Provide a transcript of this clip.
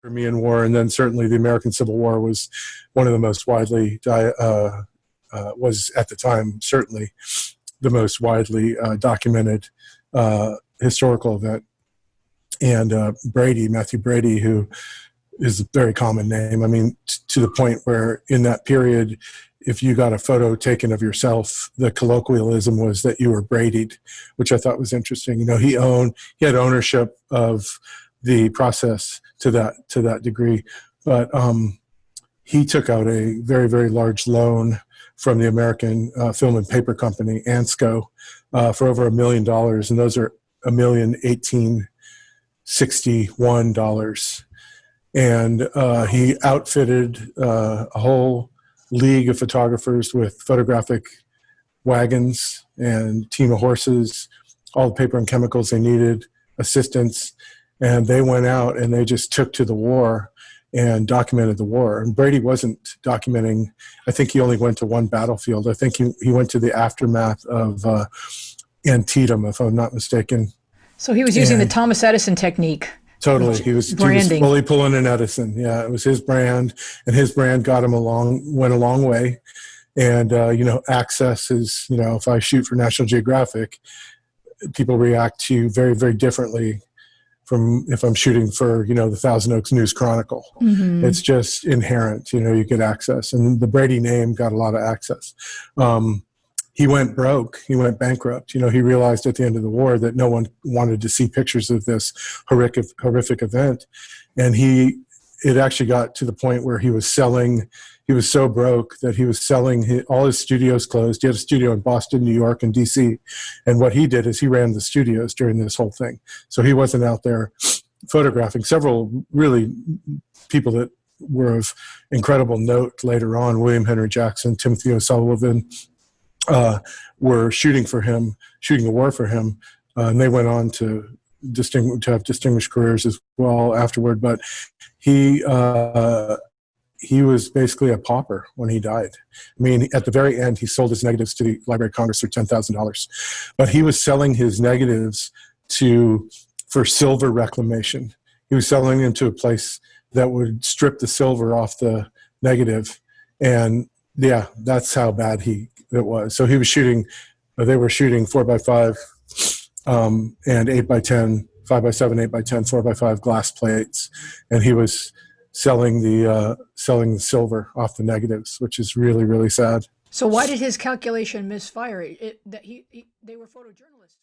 Crimean War, and then certainly the American Civil War was one of the most widely was at the time certainly the most widely documented historical event. And Mathew Brady, who is a very common name. I mean, to the point where in that period, if you got a photo taken of yourself, the colloquialism was that you were Brady'd, which I thought was interesting. You know, he had ownership of the process to that degree, but he took out a very, very large loan from the American Film and Paper Company, ANSCO, for over $1 million, and those are $1,861. And he outfitted a whole league of photographers with photographic wagons and team of horses, all the paper and chemicals they needed, assistants, and they went out and they just took to the war and documented the war. And Brady wasn't documenting. I think he only went to one battlefield. I think he went to the aftermath of Antietam, if I'm not mistaken. So he was using the Thomas Edison technique. Totally. He was fully pulling an Edison. Yeah, it was his brand, and his brand went a long way. And, access is, if I shoot for National Geographic, people react to very, very differently from if I'm shooting for, the Thousand Oaks News Chronicle. Mm-hmm. It's just inherent, you get access. And the Brady name got a lot of access. He went broke. He went bankrupt. He realized at the end of the war that no one wanted to see pictures of this horrific event. And it actually got to the point where he was so broke that he was selling all his studios closed. He had a studio in Boston, New York, and DC. And what he did is he ran the studios during this whole thing. So he wasn't out there photographing. Several really people that were of incredible note later on, William Henry Jackson, Timothy O'Sullivan, were shooting the war for him. And they went on to have distinguished careers as well afterward. But he was basically a pauper when he died. I mean, at the very end, he sold his negatives to the Library of Congress for $10,000. But he was selling his negatives for silver reclamation. He was selling them to a place that would strip the silver off the negative. And yeah, that's how bad it was. So they were shooting 4x5 and 8x10, 5x7, 8x10, 4x5 glass plates. And he was selling the silver off the negatives, which is really, really sad. So why did his calculation misfire? They were photojournalists.